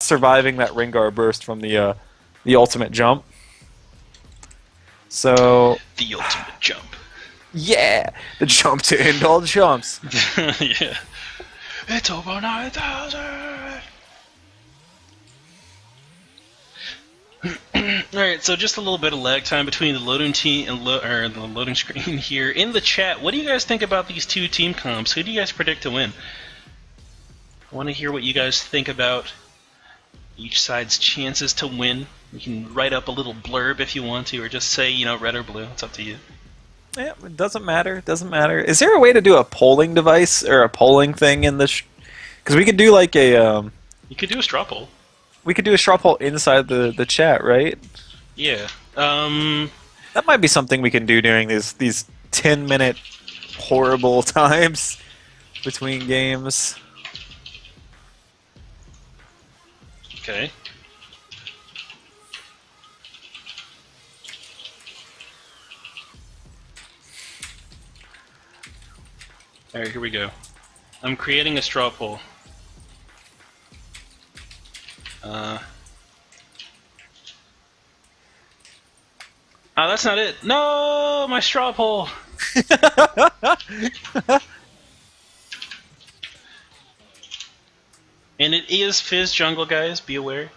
surviving that Rengar burst from the ultimate jump. So The ultimate jump. yeah, the jump to end all jumps. Yeah. It's over 9,000. Alright, so just a little bit of lag time between the loading team and the loading screen here. In the chat, what do you guys think about these two team comps? Who do you guys predict to win? I want to hear what you guys think about each side's chances to win. You can write up a little blurb if you want to, or just say, red or blue. It's up to you. Yeah, it doesn't matter. It doesn't matter. Is there a way to do a polling device or a polling thing in this? Because we could do like a. You could do a straw poll. We could do a straw poll inside the chat, right? Yeah. That might be something we can do during these 10-minute horrible times between games. Okay. Alright, here we go. I'm creating a straw poll. Oh, that's not it. No, my straw poll. And it is Fizz Jungle, guys. Be aware.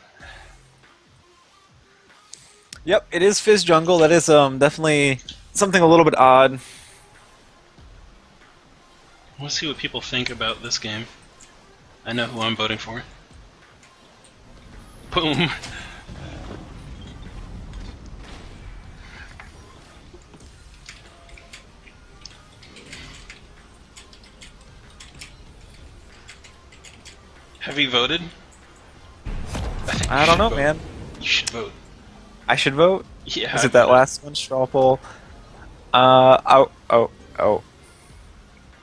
Yep, it is Fizz Jungle. That is definitely something a little bit odd. Let's see what people think about this game. I know who I'm voting for. Boom. Have you voted? I don't know, man. You should vote. I should vote? Yeah. Is it that last one, straw poll?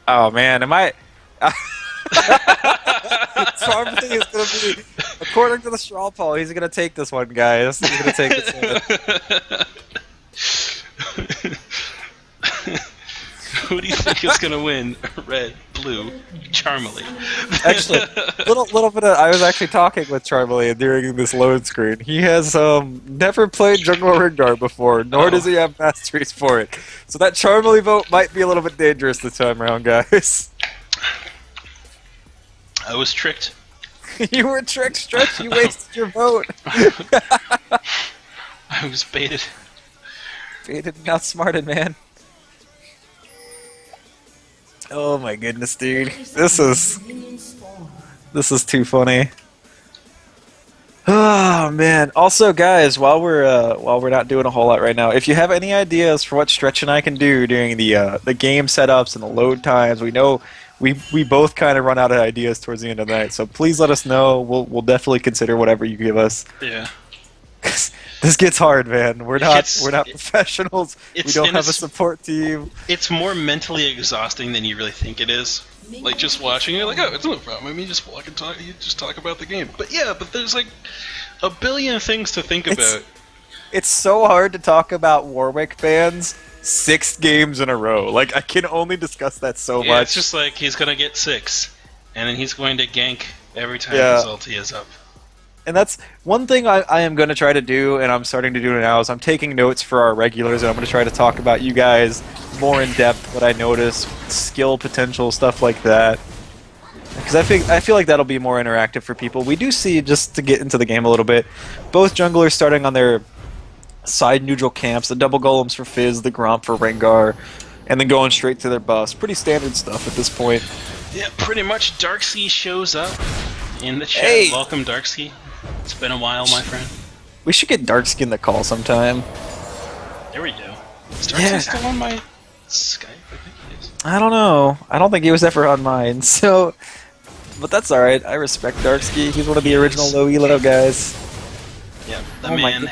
Oh, man, am I... So everything is going to be... According to the straw poll, he's going to take this one, guys. He's going to take this one. Who do you think is going to win? Red, blue, Charmely. Actually, little bit of... I was actually talking with Charmely during this load screen. He has never played Jungle Rengar before, nor does he have masteries for it. So that Charmely vote might be a little bit dangerous this time around, guys. I was tricked. You were tricked, Stretch. You wasted your vote. I was baited. Baited and outsmarted, man. Oh my goodness, dude. This is too funny. Oh man. Also, guys, while we're not doing a whole lot right now, if you have any ideas for what Stretch and I can do during the game setups and the load times, we know we both kind of run out of ideas towards the end of the night. So please let us know. We'll definitely consider whatever you give us. Yeah. This gets hard, man. We're not professionals. We don't have a support team. It's more mentally exhausting than you really think it is. Like just watching, you're like, oh, it's no problem. I mean, just walk and talk. You just talk about the game. But yeah, there's like a billion things to think about. It's so hard to talk about Warwick fans 6 games in a row. Like I can only discuss that so much. It's just like he's gonna get 6, and then he's going to gank every time his ulti is up. And that's one thing I am going to try to do, and I'm starting to do it now, is I'm taking notes for our regulars, and I'm going to try to talk about you guys more in depth, what I notice, skill potential, stuff like that. Because I feel like that'll be more interactive for people. We do see, just to get into the game a little bit, both junglers starting on their side neutral camps, the double golems for Fizz, the Gromp for Rengar, and then going straight to their buffs. Pretty standard stuff at this point. Yeah, pretty much. Darksea shows up in the chat. Hey. Welcome, Darksea. It's been a while, my friend. We should get Darksea in the call sometime. There we go. Is Darksea still on my Skype? I think he is. I don't know. I don't think he was ever on mine, so... But that's alright. I respect Darksea. He's one of the original LowElo guys. Yeah, the man.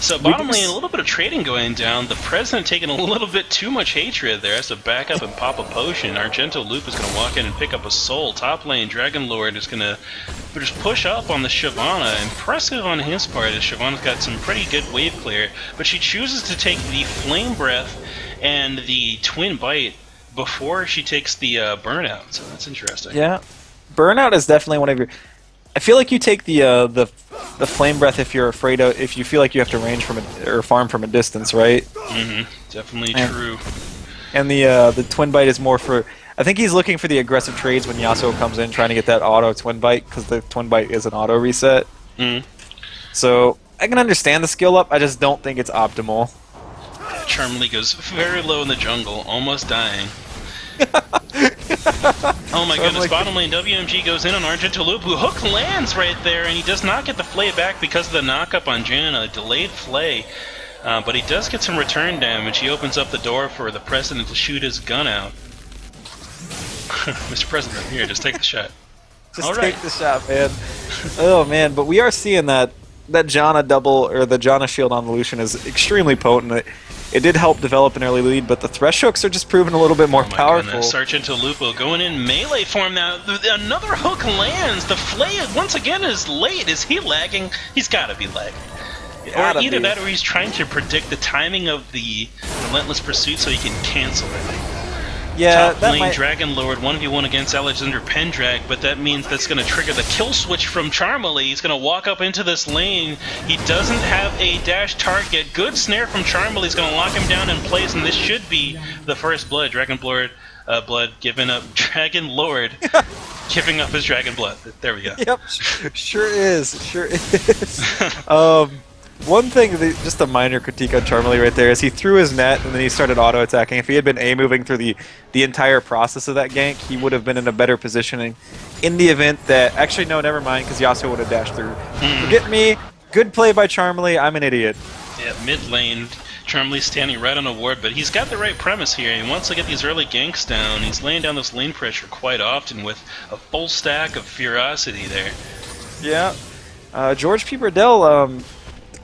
So bottom lane, a little bit of trading going down. The President taking a little bit too much hatred there. Has to back up and pop a potion. Argento Loop is going to walk in and pick up a soul. Top lane, Dragon Lord is going to just push up on the Shyvana. Impressive on his part, as Shyvana's got some pretty good wave clear. But she chooses to take the Flame Breath and the Twin Bite before she takes the Burnout. So that's interesting. Yeah. Burnout is definitely one of your... I feel like you take the flame breath if you're afraid of, if you feel like you have to range from or farm from a distance, right? Definitely true. And the twin bite is more for. I think he's looking for the aggressive trades when Yasuo comes in, trying to get that auto twin bite because the twin bite is an auto reset. So I can understand the skill up. I just don't think it's optimal. Charmley goes very low in the jungle, almost dying. Oh my goodness, bottom lane WMG goes in on Argentaloop, who hook lands right there, and he does not get the flay back because of the knockup on Jhin, a delayed flay. But he does get some return damage. He opens up the door for the President to shoot his gun out. Mr. President, here, just take the shot. Just take the shot, man. Oh man, but we are seeing that Janna double, or the Janna shield on the Lucian is extremely potent. It did help develop an early lead, but the Thresh hooks are just proving a little bit more powerful. Argentaloop going in melee form now. Another hook lands. The flay once again is late. Is he lagging? He's got to be lagging. Or either that, or he's trying to predict the timing of the Relentless Pursuit so he can cancel it. Yeah, Top lane Dragon Lord 1v1 against Alexander Pendrag, but that means that's going to trigger the kill switch from Charmley. He's going to walk up into this lane. He doesn't have a dash target. Good snare from Charmley. He's going to lock him down in place, and this should be the first blood. Dragon Lord giving up. Dragon Lord giving up his Dragon Blood. There we go. Yep, sure is. Sure is. One thing, just a minor critique on Charmley right there, is he threw his net and then he started auto-attacking. If he had been A-moving through the entire process of that gank, he would have been in a better positioning in the event that... Actually, no, never mind, because Yasuo would have dashed through. Forget me. Good play by Charmley. I'm an idiot. Yeah, mid lane, Charmley's standing right on a ward, but he's got the right premise here. He wants to get these early ganks down. He's laying down this lane pressure quite often with a full stack of ferocity there. Yeah. George P. Burdell...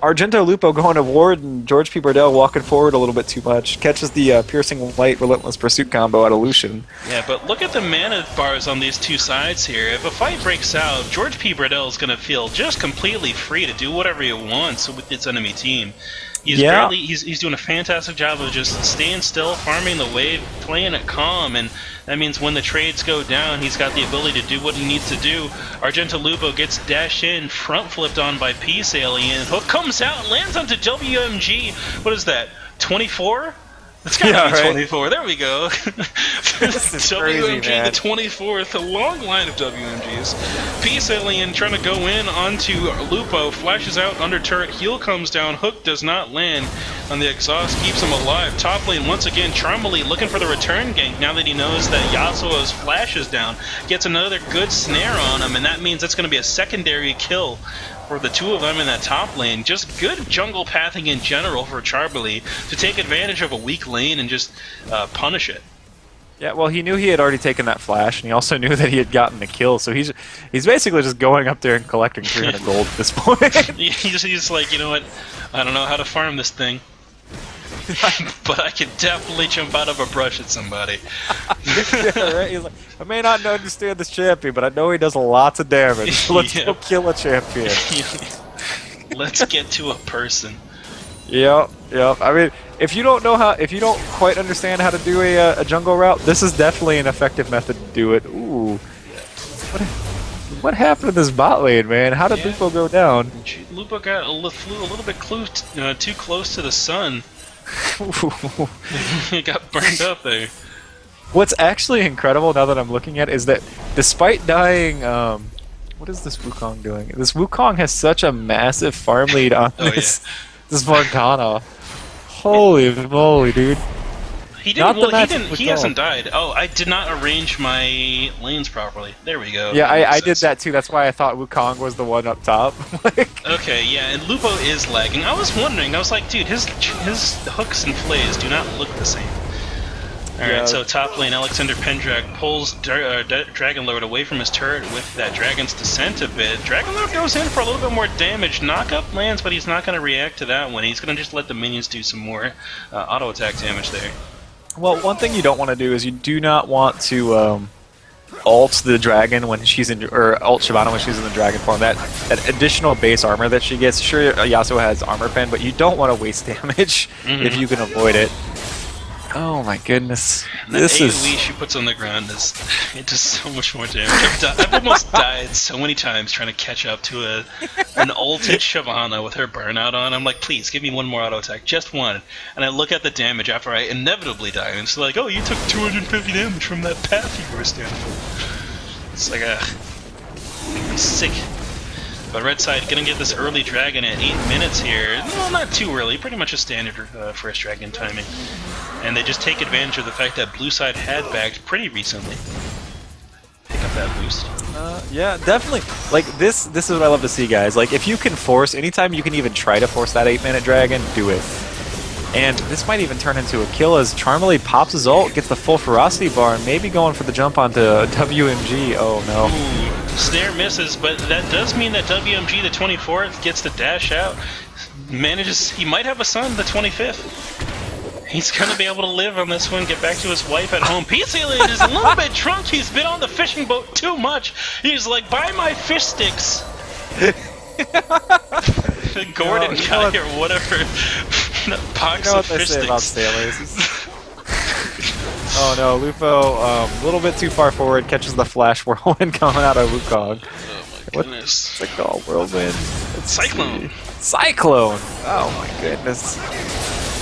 Argento Lupo going to ward, and George P. Burdell walking forward a little bit too much. Catches the Piercing Light Relentless Pursuit combo out of Lucian. Yeah, but look at the mana bars on these two sides here. If a fight breaks out, George P. Burdell is going to feel just completely free to do whatever he wants with its enemy team. He's doing a fantastic job of just staying still, farming the wave, playing it calm, and that means when the trades go down, he's got the ability to do what he needs to do. Argentolupo gets dashed in, front flipped on by Peace Alien. Hook comes out, lands onto WMG. What is that? 24? It's gotta be 24. There we go. WMG crazy, the 24th, a long line of WMGs. Peace Alien trying to go in onto Lupo, flashes out under turret, heal comes down, hook does not land on the exhaust, keeps him alive. Top lane once again, Charmley looking for the return gank now that he knows that Yasuo's flash is down. Gets another good snare on him, and that means it's going to be a secondary kill for the two of them in that top lane. Just good jungle pathing in general for Charmley to take advantage of a weak lane and just punish it. Yeah, well, he knew he had already taken that flash, and he also knew that he had gotten the kill, so he's basically just going up there and collecting 300 gold at this point. He's like, you know what, I don't know how to farm this thing, but I can definitely jump out of a brush at somebody. Yeah, right? He's like, I may not understand this champion, but I know he does lots of damage. So let's go kill a champion. Let's get to a person. Yep. I mean, if you don't quite understand how to do a jungle route, this is definitely an effective method to do it. Ooh. What happened to this bot lane, man? How did Lupo go down? Lupo flew a little bit too close to the sun. He got burned up there. What's actually incredible now that I'm looking at is that despite dying, what is this Wukong doing? This Wukong has such a massive farm lead on this Morgana. Holy moly, dude. He hasn't died. Oh, I did not arrange my lanes properly. There we go. Yeah, I did that too. That's why I thought Wukong was the one up top. Okay, yeah, and Lupo is lagging. I was wondering. I was like, dude, his hooks and flays do not look the same. Alright, so top lane, Alexander Pendrag pulls Dragon Lord away from his turret with that Dragon's Descent a bit. Dragon Lord goes in for a little bit more damage. Knock-up lands, but he's not going to react to that one. He's going to just let the minions do some more auto-attack damage there. Well, one thing you don't want to do is you do not want to ult the dragon when she's in, or ult Shyvana when she's in the dragon form. That additional base armor that she gets. Sure, Yasuo has armor pen, but you don't want to waste damage if you can avoid it. Oh my goodness. The This AoE is... she puts on the ground it does so much more damage. I've almost died so many times trying to catch up to an ulted Shyvana with her burnout on. I'm like, please give me one more auto attack, just one. And I look at the damage after I inevitably die, and it's like, oh, you took 250 damage from that path you were standing for. It's like I'm sick. But red side gonna get this early dragon at 8 minutes here. Well, not too early, pretty much a standard first dragon timing. And they just take advantage of the fact that blue side had bagged pretty recently. Pick up that boost. Yeah, definitely. Like, this is what I love to see, guys. Like, if you can force, anytime you can even try to force that 8-minute dragon, do it. And this might even turn into a kill as Charmely pops his ult, gets the full ferocity bar, and maybe going for the jump onto WMG. Oh no. Ooh, snare misses, but that does mean that WMG the 24th gets to dash out. He might have a son the 25th. He's gonna be able to live on this one, get back to his wife at home. PCLA is a little bit drunk, he's been on the fishing boat too much. He's like, buy my fish sticks. Gordon guy or whatever. Box of fish sticks. About sailors. Oh no, Lupo, a little bit too far forward, catches the flash whirlwind coming out of Wukong. Oh my goodness. What's it called? Whirlwind? Cyclone. Cyclone! Oh my goodness.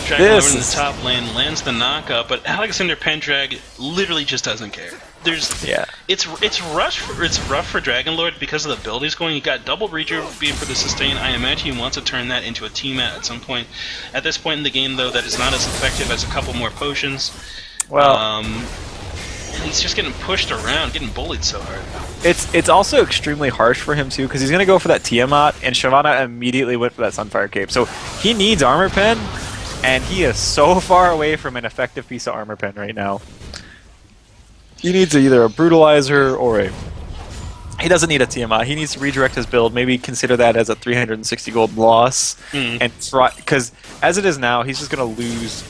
Dragon over in the top lane, lands the knockup, but Alexander Pendrag literally just doesn't care. It's rough for Dragon Lord because of the build he's going. You got double Reacher being for the sustain. I imagine he wants to turn that into a T-Mat at some point. At this point in the game, though, that is not as effective as a couple more potions. Well, he's just getting pushed around, getting bullied so hard. It's also extremely harsh for him too, because he's gonna go for that Tiamat, and Shyvana immediately went for that Sunfire Cape. So he needs armor pen, and he is so far away from an effective piece of armor pen right now. He needs either a Brutalizer or a... He doesn't need a Tiamat. He needs to redirect his build. Maybe consider that as a 360 gold loss. And because as it is now, he's just going to lose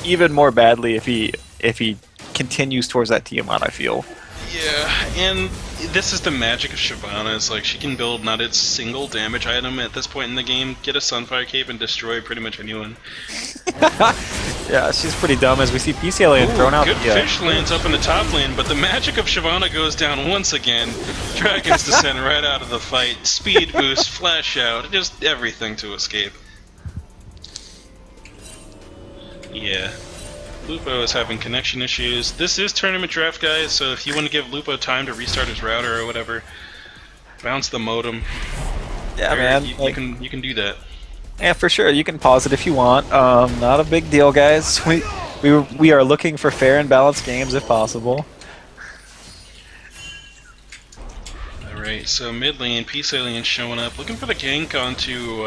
even more badly if he continues towards that Tiamat, I feel. Yeah, and this is the magic of Shyvana. It's like she can build not a single damage item at this point in the game, get a Sunfire Cape, and destroy pretty much anyone. Yeah, she's pretty dumb as we see PCLA thrown out. Good fish lands up in the top lane, but the magic of Shyvana goes down once again. Dragons descend right out of the fight. Speed boost, flash out, just everything to escape. Yeah. Lupo is having connection issues. This is tournament draft, guys, so if you want to give Lupo time to restart his router or whatever, bounce the modem. Yeah, man. You can do that. Yeah, for sure. You can pause it if you want. Not a big deal, guys. We are looking for fair and balanced games if possible. Alright, so mid lane, Peace Alien showing up, looking for the gank onto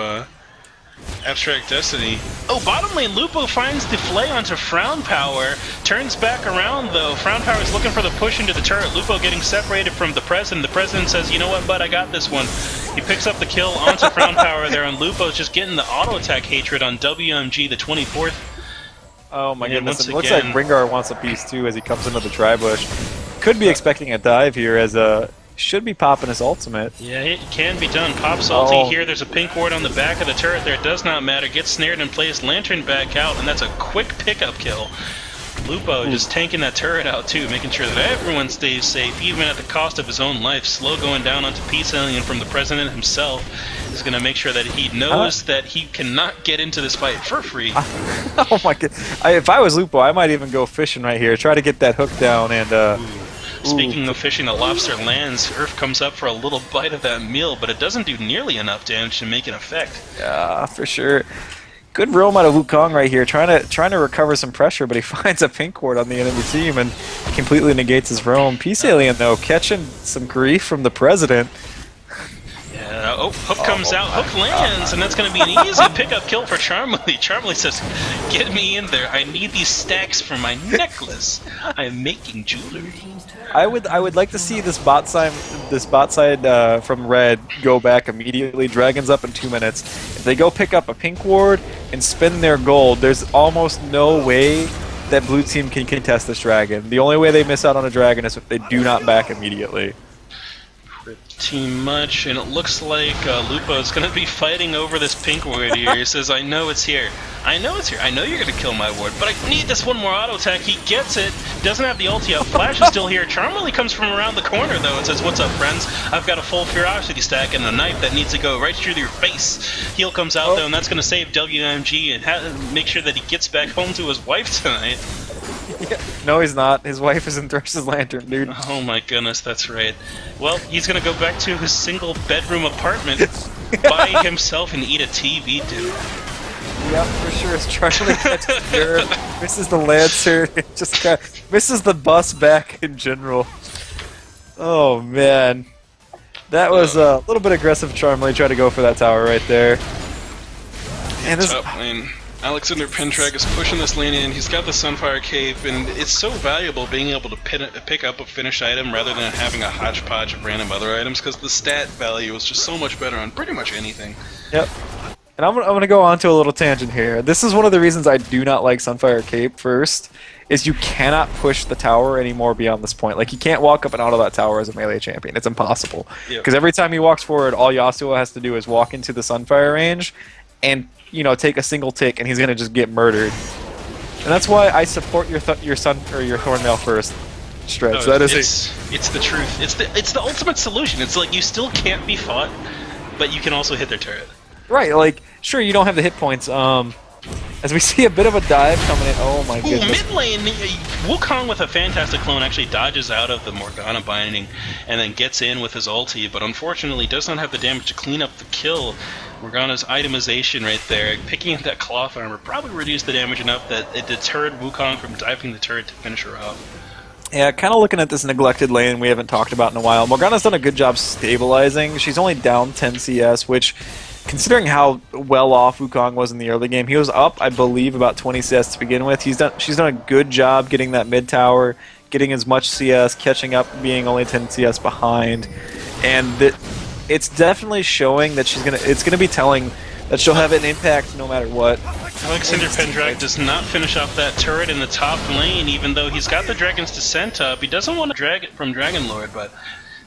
Abstract Destiny. Oh, bottom lane, Lupo finds the Flay onto Frown Power. Turns back around, though. Frown Power is looking for the push into the turret. Lupo getting separated from the President. The President says, you know what, bud, I got this one. He picks up the kill onto Frown Power there, and Lupo's just getting the auto-attack hatred on WMG, the 24th. Oh my goodness, it looks like Bringar wants a piece, too, as he comes into the tri-bush. Could be expecting a dive here, as should be popping his ultimate. Yeah, it can be done. Pops ulti here. There's a pink ward on the back of the turret there. It does not matter. Gets snared in place. Lantern back out, and that's a quick pickup kill. Lupo just tanking that turret out too, making sure that everyone stays safe, even at the cost of his own life. Slow going down onto Peace Alien from the President himself is going to make sure that he knows that he cannot get into this fight for free. Oh my god. If I was Lupo, I might even go fishing right here. Try to get that hook down and... Speaking of fishing, the lobster lands. Earth comes up for a little bite of that meal, but it doesn't do nearly enough damage to make an effect. Yeah, for sure. Good roam out of Wukong right here, trying to recover some pressure, but he finds a pink ward on the enemy team and completely negates his roam. Peace Alien, though, catching some grief from the President. Yeah, Hook comes out, Hook lands, and that's going to be an easy pickup kill for Charmely. Charmely says, get me in there, I need these stacks for my necklace. I'm making jewelry. I would like to see this bot side from Red go back immediately. Dragon's up in 2 minutes. If they go pick up a pink ward and spend their gold, there's almost no way that blue team can contest this dragon. The only way they miss out on a dragon is if they do not back immediately. Pretty much, and it looks like Lupo is going to be fighting over this pink ward here. He says, I know it's here. I know it's here. I know you're going to kill my ward, but I need this one more auto attack. He gets it. Doesn't have the ulti out. Flash is still here. Charmlily comes from around the corner, though, and says, what's up, friends? I've got a full Ferocity stack and a knife that needs to go right through your face. Heal comes out, though, and that's going to save WMG and make sure that he gets back home to his wife tonight. Yeah. No, he's not. His wife is in Thresh's Lantern, dude. Oh my goodness, that's right. Well, he's gonna go back to his single bedroom apartment by himself and eat a TV, dude. Yep, for sure. It's Charlie catches Garrett, misses the Lancer, just misses the bus back in general. Oh man, that was a little bit aggressive. Charmley tried to go for that tower right there. And this. Top lane. Alexander Pendrag is pushing this lane in. He's got the Sunfire Cape, and it's so valuable being able to pick up a finished item rather than having a hodgepodge of random other items, because the stat value is just so much better on pretty much anything. Yep. And I'm gonna go on to a little tangent here. This is one of the reasons I do not like Sunfire Cape first, is you cannot push the tower anymore beyond this point. Like, you can't walk up and out of that tower as a melee champion. It's impossible. Because every time he walks forward, all Yasuo has to do is walk into the Sunfire range and, you know, take a single tick, and he's gonna just get murdered. And that's why I support your Sun or your Thornmail first stretch. Oh, it's the truth. It's the ultimate solution. It's like you still can't be fought, but you can also hit their turret. Right, like, sure, you don't have the hit points. As we see a bit of a dive coming in. Oh my goodness. Mid lane, Wukong with a fantastic clone actually dodges out of the Morgana binding and then gets in with his ulti, but unfortunately does not have the damage to clean up the kill. Morgana's itemization right there, picking up that cloth armor, probably reduced the damage enough that it deterred Wukong from diving the turret to finish her off. Yeah, kind of looking at this neglected lane we haven't talked about in a while. Morgana's done a good job stabilizing. She's only down 10 CS, which, considering how well off Wukong was in the early game, he was up, I believe, about 20 CS to begin with. She's done a good job getting that mid tower, getting as much CS, catching up, being only 10 CS behind, and it's definitely showing that it's gonna be telling that she'll have an impact no matter what. Alexander Pendrag does not finish off that turret in the top lane, even though he's got the Dragon's Descent up. He doesn't want to drag it from Dragon Lord, but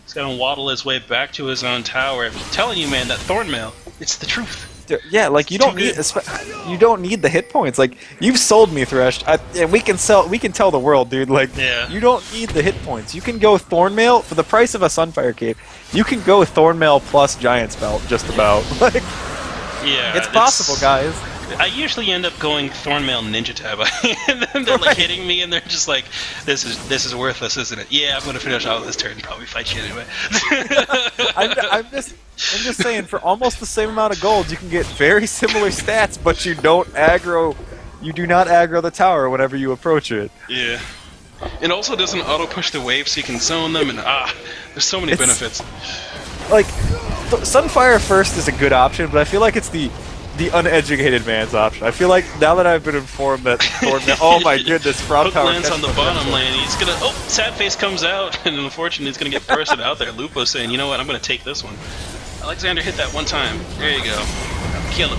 he's gonna waddle his way back to his own tower. I'm telling you, man, that Thornmail, it's the truth. Yeah, like, you don't need the hit points. Like, you've sold me, Thresh, and we can tell the world, dude. Like, you don't need the hit points. You can go Thornmail for the price of a Sunfire Cape. You can go Thornmail plus Giant's Belt, just about. Like, yeah, it's possible, guys. I usually end up going Thornmail Ninja Tab, and then they're like hitting me, and they're just like, "This is worthless, isn't it?" Yeah, I'm gonna finish out this turn and probably fight you anyway. I'm just saying, for almost the same amount of gold, you can get very similar stats, but you do not aggro the tower whenever you approach it. Yeah. It also doesn't auto push the wave, so you can zone them, and there's so many benefits. Like, Sunfire first is a good option, but I feel like it's the uneducated man's option. I feel like now that I've been informed that Thornmail, oh my goodness, Proud Power lands on the bottom lane. He's gonna, sad face comes out, and unfortunately he's gonna get bursted out there. Lupo saying, you know what, I'm gonna take this one. Alexander hit that one time. There you go. Kill him.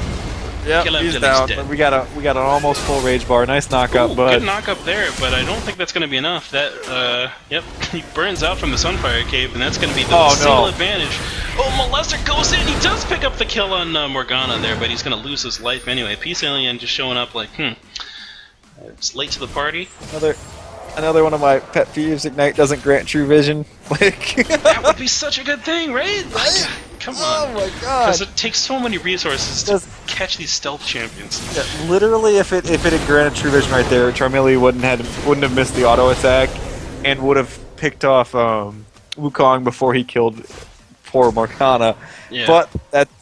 Yeah, he's down. He's we got an almost full rage bar. Nice knockup, but good knockup there. But I don't think that's going to be enough. That yep, he burns out from the Sunfire Cape, and that's going to be the single advantage. Oh, Molester goes in. He does pick up the kill on Morgana there, but he's going to lose his life anyway. Peace Alien just showing up like, it's late to the party. Another one of my pet peeves. Ignite doesn't grant true vision. Like, that would be such a good thing, right? Like, come on. Oh my god. Because it takes so many resources to catch these stealth champions. Yeah, literally, if it had granted true vision right there, Charmeleon wouldn't have missed the auto attack, and would have picked off Wukong before he killed poor Morgana. Yeah. But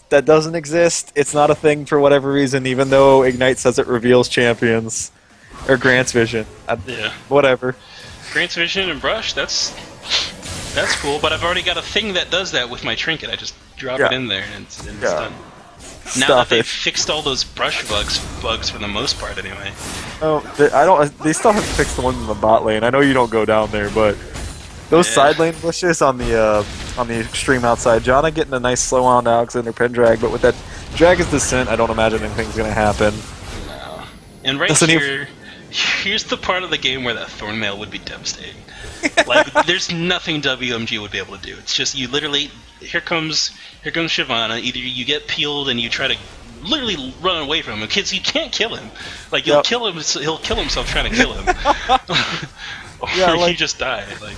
that doesn't exist. It's not a thing for whatever reason, even though Ignite says it reveals champions. Or grants vision. Whatever. Grants vision and brush, that's cool, but I've already got a thing that does that with my trinket. I just drop it in there and it's done. Now that they've fixed all those brush bugs for the most part anyway. Oh, they still haven't fixed the ones in the bot lane. I know you don't go down there, but those side lane bushes on the extreme outside, Janna getting a nice slow on Alexander Pendrag, but with that Dragon's Descent, I don't imagine anything's gonna happen. No. And right here, Here's the part of the game where that Thornmail would be devastating. Like, there's nothing WMG would be able to do. It's just you literally here comes Shyvana. Either you get peeled and you try to literally run away from him. Kids, you can't kill him. Like you'll kill him, he'll kill himself trying to kill him. Or like, you just die. Like.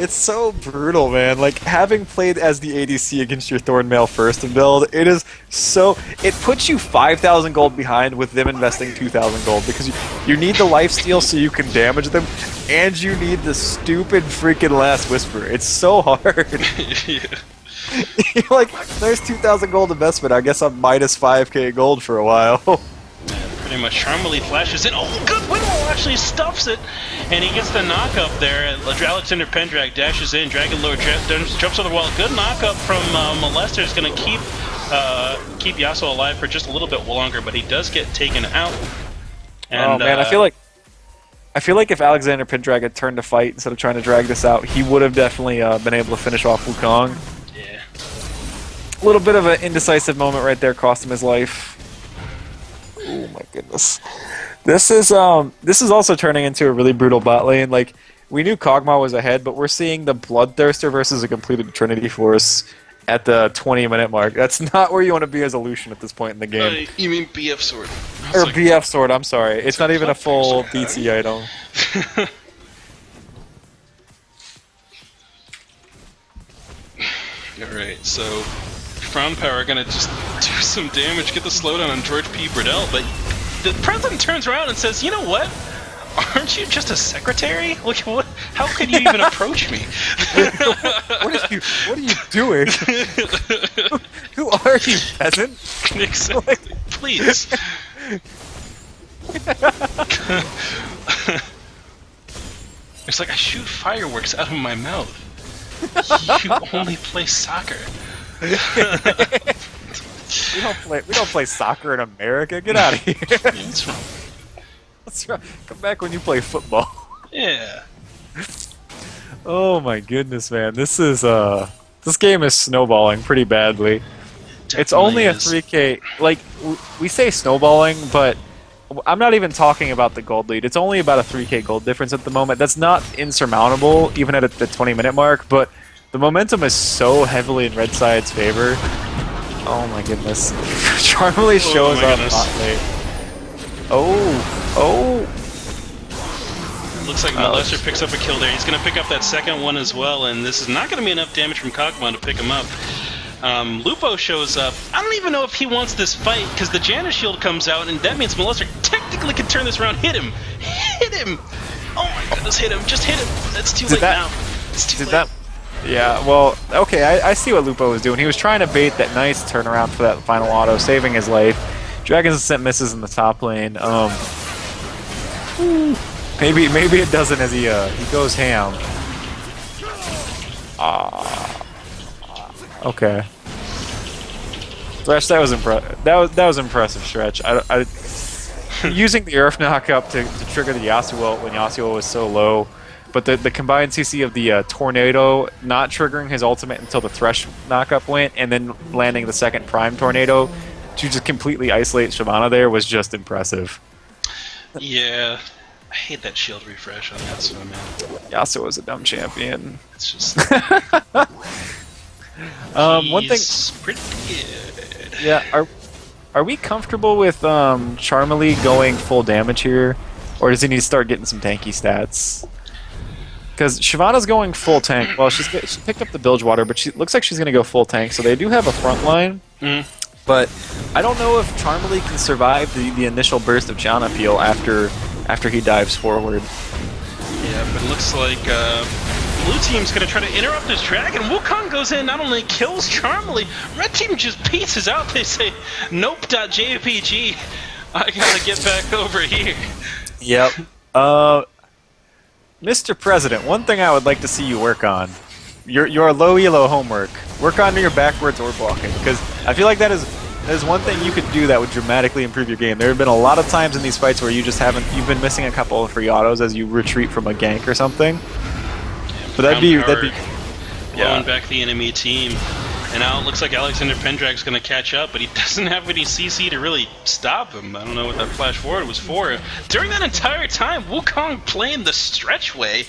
It's so brutal, man. Like, having played as the ADC against your Thornmail first build, it is so... It puts you 5,000 gold behind with them investing 2,000 gold, because you need the lifesteal so you can damage them, and you need the stupid freaking Last Whisper. It's so hard. Yeah. You're like, there's 2,000 gold investment, I guess I'm minus 5k gold for a while. Pretty much Charmely flashes in. Oh, good! Widow actually stuffs it, and he gets the knock up there. Alexander Pendrag dashes in. Dragon Lord jumps over the wall. Good knock up from Molester is going to keep Yasuo alive for just a little bit longer, but he does get taken out. And, oh man, I feel like if Alexander Pendrag had turned to fight instead of trying to drag this out, he would have definitely been able to finish off Wukong. Yeah. A little bit of an indecisive moment right there, cost him his life. Oh my goodness. This is also turning into a really brutal bot lane. Like, we knew Kog'Maw was ahead, but we're seeing the Bloodthirster versus a completed Trinity Force at the 20-minute mark. That's not where you want to be as a Lucian at this point in the game. You mean BF Sword? Or like, BF Sword, I'm sorry. It's not even a full BT item. Alright, so Frown Power are gonna just do some damage, get the slowdown on George P. Burdell, but the president turns around and says, "You know what? Aren't you just a secretary? Like, what? How can you even approach me?" What are you doing? Who are you, peasant? Exactly. Please. It's like I shoot fireworks out of my mouth. You only play soccer. We don't play soccer in America. Get out of here. Yeah, what's wrong? What's wrong? Come back when you play football. Yeah. Oh my goodness, man. This game is snowballing pretty badly. Definitely it's only a is. 3k. Like, we say snowballing, but I'm not even talking about the gold lead. It's only about a 3k gold difference at the moment. That's not insurmountable, even at the 20-minute mark, but the momentum is so heavily in Red Side's favor. Oh my goodness. Charmely shows up hot late. Oh. Looks like Molester picks up a kill there. He's going to pick up that second one as well, and this is not going to be enough damage from Kog'Maw to pick him up. Lupo shows up. I don't even know if he wants this fight, because the Janus shield comes out, and that means Molester technically can turn this around. Hit him! Hit him! Oh my goodness, hit him! Just hit him! It's too late now. It's too late. Yeah, well, okay, I see what Lupo was doing. He was trying to bait that nice turnaround for that final auto, saving his life. Dragon's Ascent misses in the top lane. Maybe it doesn't as he goes ham. Okay. Thresh, that was impressive, Stretch. Using the Earth knock-up to trigger the Yasuo ult when Yasuo was so low, but the combined CC of the Tornado not triggering his ultimate until the Thresh knock-up went, and then landing the second Prime Tornado to just completely isolate Shyvana there was just impressive. Yeah. I hate that shield refresh on Yasuo, man. Yasuo is a dumb champion. It's just... one thing... pretty good. Yeah, are we comfortable with Charmely going full damage here? Or does he need to start getting some tanky stats? Because Shyvana's going full tank. Well, she picked up the Bilgewater, but she looks like she's going to go full tank, so they do have a front line. But I don't know if Charmely can survive the initial burst of Janna Peel after he dives forward. Yeah, but it looks like blue team's going to try to interrupt this dragon. Wukong goes in, not only kills Charmely, red team just pieces out. They say, nope.jpg, I gotta get back over here. Yep. Mr. President, one thing I would like to see you work on, your low elo homework. Work on your backwards orb blocking, because I feel like that is one thing you could do that would dramatically improve your game. There have been a lot of times in these fights where you've been missing a couple of free autos as you retreat from a gank or something. But that'd be blowing back the enemy team. And now it looks like Alexander Pendrag's going to catch up, but he doesn't have any CC to really stop him. I don't know what that flash forward was for. During that entire time, Wukong playing the stretchway.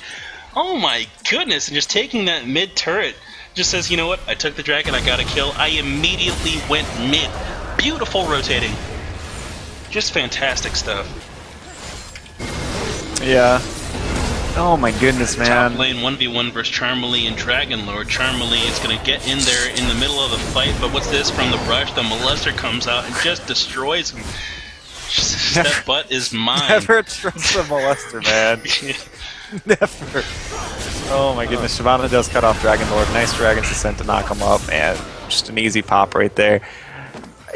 Oh my goodness, and just taking that mid turret. Just says, you know what, I took the dragon, I got a kill. I immediately went mid. Beautiful rotating. Just fantastic stuff. Yeah. Oh my goodness, man. Top lane 1v1 versus Charmely and Dragon Lord. Charmely is going to get in there in the middle of the fight, but what's this from the brush? The Molester comes out and just destroys him. That butt is mine. Never trust the Molester, man. Never. Oh my goodness, Shyvana does cut off Dragon Lord. Nice Dragon's Descent to knock him up, and just an easy pop right there.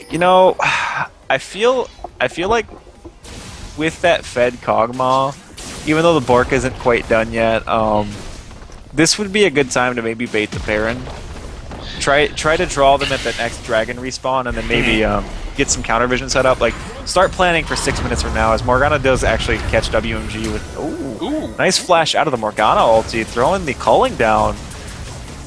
You know, I feel like with that fed Kog'Maw, even though the Bork isn't quite done yet, this would be a good time to maybe bait the Baron. Try to draw them at that next Dragon respawn, and then maybe get some counter vision set up. Like, start planning for 6 minutes from now, as Morgana does actually catch WMG with... Ooh, nice flash out of the Morgana ulti, throwing the culling down.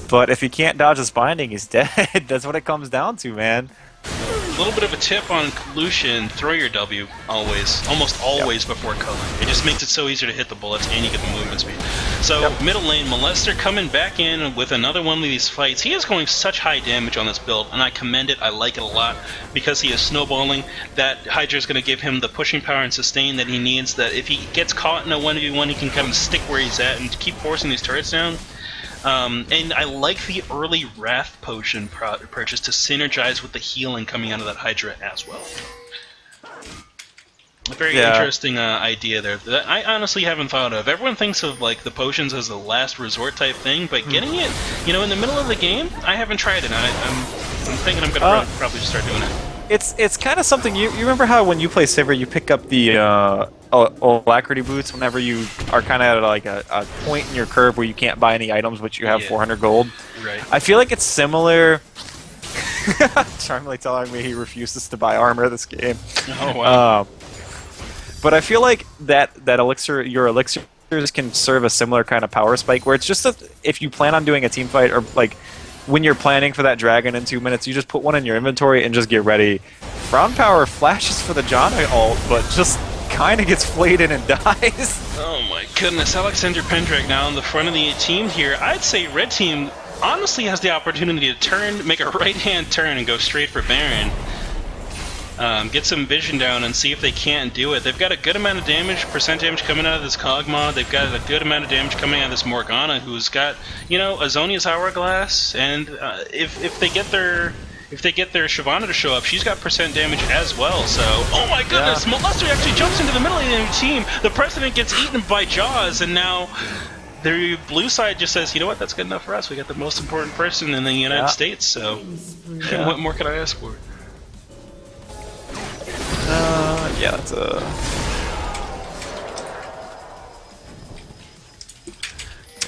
But if he can't dodge his binding, he's dead. That's what it comes down to, man. A little bit of a tip on Lucian, throw your W always, almost always before culling. It just makes it so easier to hit the bullets and you get the movement speed. So middle lane, Molester coming back in with another one of these fights. He is going such high damage on this build, and I commend it. I like it a lot because he is snowballing. That Hydra is going to give him the pushing power and sustain that he needs, that if he gets caught in a 1v1, he can kind of stick where he's at and keep forcing these turrets down. And I like the early Wrath Potion purchase to synergize with the healing coming out of that Hydra as well. A very interesting idea there that I honestly haven't thought of. Everyone thinks of like the potions as the last resort type thing, but getting it, you know, in the middle of the game, I haven't tried it. I'm thinking I'm gonna probably just start doing it. It's kind of something you remember how when you play Sivir, you pick up the Alacrity boots whenever you are kind of at like a point in your curve where you can't buy any items, but you have 400 gold. Right. I feel like it's similar. Charmely telling me he refuses to buy armor this game. Oh wow. But I feel like that elixir, your elixirs can serve a similar kind of power spike, where it's just if you plan on doing a team fight, or like when you're planning for that dragon in 2 minutes, you just put one in your inventory and just get ready. Brown power flashes for the Janna ult, but just kind of gets flayed in and dies. Oh my goodness, Alexander Pendrag now in the front of the team here. I'd say red team honestly has the opportunity to turn, make a right-hand turn and go straight for Baron. Get some vision down and see if they can't do it. They've got a good amount of damage, percent damage coming out of this Kog'Maw. They've got a good amount of damage coming out of this Morgana, who's got, you know, Azonia's Hourglass, and if they get their Shyvana to show up, she's got percent damage as well. So, oh my goodness, Molester actually jumps into the middle of the team. The President gets eaten by Jaws, and now the blue side just says, you know what, that's good enough for us. We got the most important person in the United States, so what more can I ask for? That's a...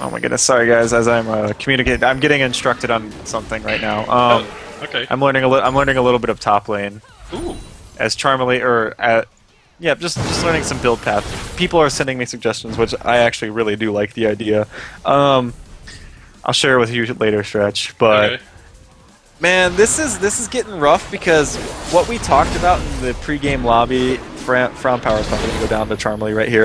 Oh my goodness, sorry guys, as I'm communicating, I'm getting instructed on something right now. Okay. I'm learning a little bit of top lane. Ooh. As Charmely, just learning some build path. People are sending me suggestions, which I actually really do like the idea. I'll share it with you later, Stretch, but... Okay. Man, this is getting rough because what we talked about in the pregame lobby, Frown Power is probably going to go down to Charmely right here.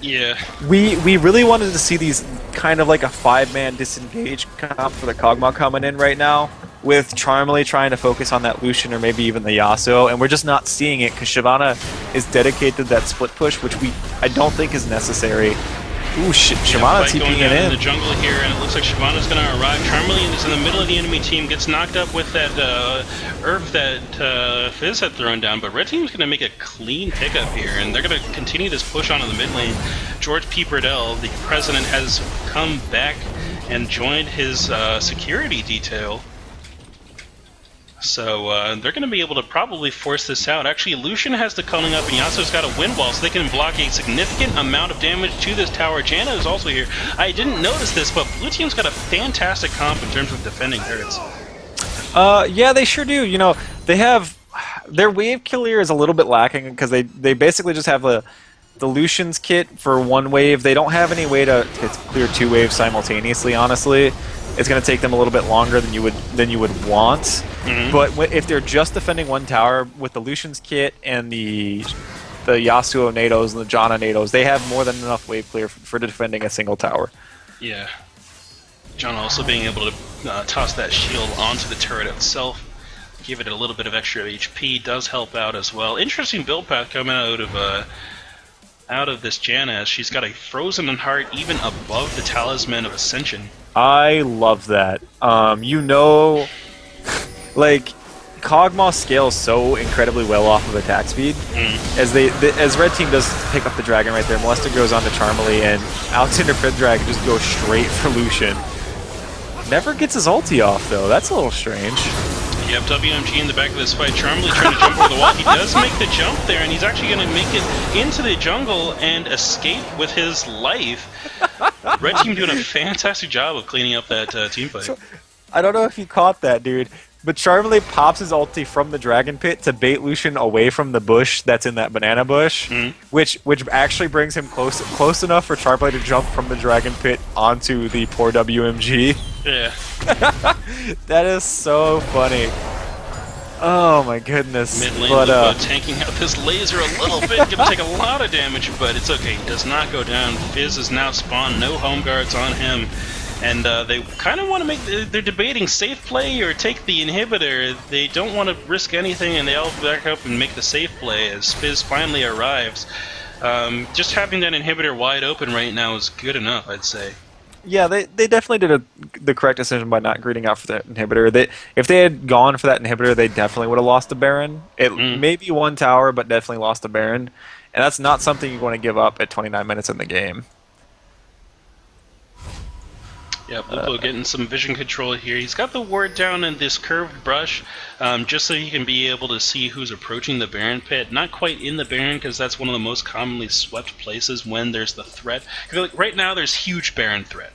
Yeah. We really wanted to see these kind of like a 5-man disengage comp for the Kog'Maw coming in right now, with Charmely trying to focus on that Lucian or maybe even the Yasuo, and we're just not seeing it because Shyvana is dedicated to that split push, which I don't think is necessary. Ooh, Shyvana TPing it in the jungle here, and it looks like Shyvana's going to arrive. Charmely is in the middle of the enemy team, gets knocked up with that herb that Fizz had thrown down, but red team's going to make a clean pickup here, and they're going to continue this push onto the mid lane. George P. Burdell, the president, has come back and joined his security detail. So they're going to be able to probably force this out. Actually, Lucian has the culling up, and Yasuo's got a wind wall, so they can block a significant amount of damage to this tower. Janna is also here. I didn't notice this, but blue team's got a fantastic comp in terms of defending turrets. Yeah, they sure do. You know, they have... Their wave killer is a little bit lacking because they basically just have the Lucian's kit for one wave. They don't have any way to clear 2 waves simultaneously. Honestly, it's going to take them a little bit longer than you would want. Mhm. But if they're just defending one tower with the Lucian's kit and the Yasuo Nados and the Janna Nados, they have more than enough wave clear for defending a single tower. Yeah. John also being able to toss that shield onto the turret itself, give it a little bit of extra HP, does help out as well. Interesting build path coming out of this Janna. She's got a Frozen Heart even above the Talisman of Ascension. I love that. Like, Kog'Maw scales so incredibly well off of attack speed. As Red Team does pick up the dragon right there, Molester goes on to Charmely, and Alexander Pendrag just goes straight for Lucian. Never gets his ulti off, though. That's a little strange. You have WMG in the back of this fight. Charmely trying to jump over the wall. He does make the jump there, and he's actually going to make it into the jungle and escape with his life. Red Team doing a fantastic job of cleaning up that team fight. So, I don't know if you caught that, dude, but Charmely pops his ulti from the dragon pit to bait Lucian away from the bush that's in that banana bush, which actually brings him close enough for Charmely to jump from the dragon pit onto the poor WMG. Yeah. That is so funny. Oh my goodness. Mid lane But, Lupo tanking out this laser a little bit, gonna take a lot of damage, but it's okay. He does not go down. Fizz is now spawned, no home guards on him. And they kind of want to make, they're debating safe play or take the inhibitor. They don't want to risk anything, and they all back up and make the safe play as Fizz finally arrives. Just having that inhibitor wide open right now is good enough, I'd say. Yeah, they definitely did the correct decision by not greeting out for that inhibitor. If they had gone for that inhibitor, they definitely would have lost the Baron. It may be one tower, but definitely lost the Baron. And that's not something you want to give up at 29 minutes in the game. Yeah, Lupo getting some vision control here. He's got the ward down in this curved brush, just so he can be able to see who's approaching the Baron pit. Not quite in the Baron, because that's one of the most commonly swept places when there's the threat. Like, right now, there's huge Baron threat.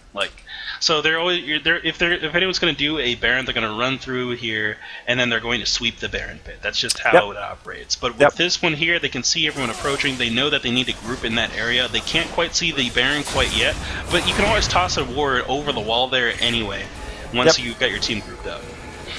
So they're always if anyone's going to do a Baron, they're going to run through here, and then they're going to sweep the Baron pit. That's just how it operates. But with this one here, they can see everyone approaching. They know that they need to group in that area. They can't quite see the Baron quite yet, but you can always toss a ward over the wall there anyway, once you've got your team grouped up.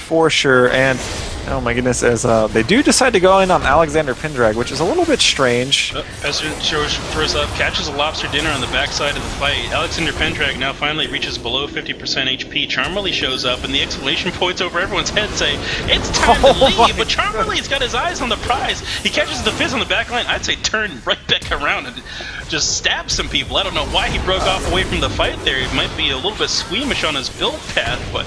For sure, and oh my goodness, as they do decide to go in on Alexander Pendrag, which is a little bit strange. Ezra throws up, catches a lobster dinner on the backside of the fight. Alexander Pendrag now finally reaches below 50% HP. Charmely shows up, and the exclamation points over everyone's head say, "It's time to leave!" But Charmely's got his eyes on the prize. He catches the Fizz on the back line. I'd say turn right back around and just stab some people. I don't know why he broke off away from the fight there. He might be a little bit squeamish on his build path, but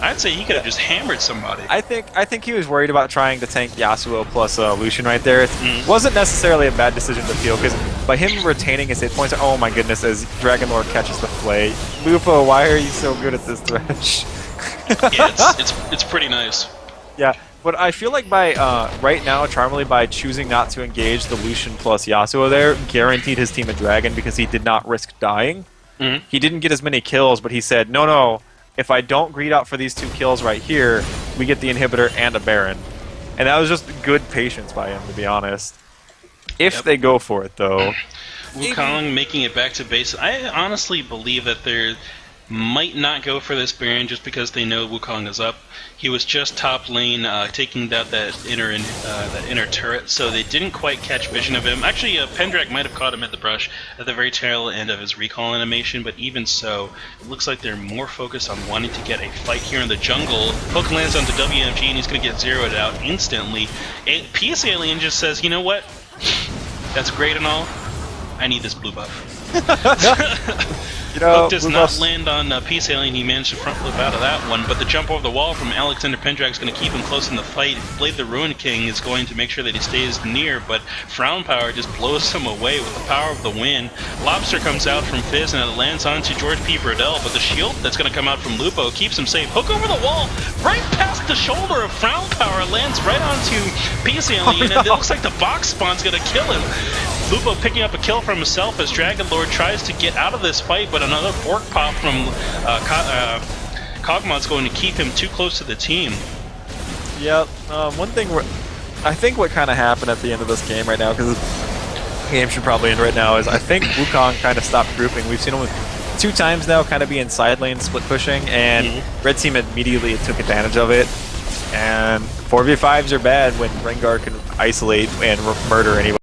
I'd say he could have just hammered somebody. I think he was worried about trying to tank Yasuo plus Lucian right there. It wasn't necessarily a bad decision to feel, because by him retaining his hit points, oh my goodness, as Dragon Lord catches the flay. Lupo, why are you so good at this thresh? Yeah, it's pretty nice. Yeah, but I feel like by right now, Charmely, by choosing not to engage the Lucian plus Yasuo there, guaranteed his team a dragon because he did not risk dying. He didn't get as many kills, but he said, no, if I don't greed out for these 2 kills right here, we get the inhibitor and a Baron. And that was just good patience by him, to be honest. If they go for it, though. Wukong making it back to base. I honestly believe that they might not go for this Baron just because they know Wukong is up. He was just top lane taking out that inner turret, so they didn't quite catch vision of him. Actually, Pendrag might have caught him at the brush at the very tail end of his recall animation, but even so, it looks like they're more focused on wanting to get a fight here in the jungle. Hook lands onto WMG, and he's going to get zeroed out instantly. PS Alien just says, you know what? That's great and all. I need this blue buff. Hook does not land on Peace Alien. He managed to front flip out of that one, but the jump over the wall from Alexander Pendrag is going to keep him close in the fight. Blade the Ruin King is going to make sure that he stays near, but Frown Power just blows him away with the power of the wind. Lobster comes out from Fizz and it lands onto George P. Burdell, but the shield that's going to come out from Lupo keeps him safe. Hook over the wall, right past the shoulder of Frown Power, lands right onto Peace Alien, and it looks like the box spawn's going to kill him. Lupo picking up a kill from himself as Dragon Lord tries to get out of this fight, but another fork pop from Kog'Maw's going to keep him too close to the team. Yep. One thing I think what kind of happened at the end of this game right now, because game should probably end right now is I think Wukong kind of stopped grouping. We've seen him 2 times now kind of be in side lane split pushing, and Red Team immediately took advantage of it. And 4v5s are bad when Rengar can isolate and murder anybody.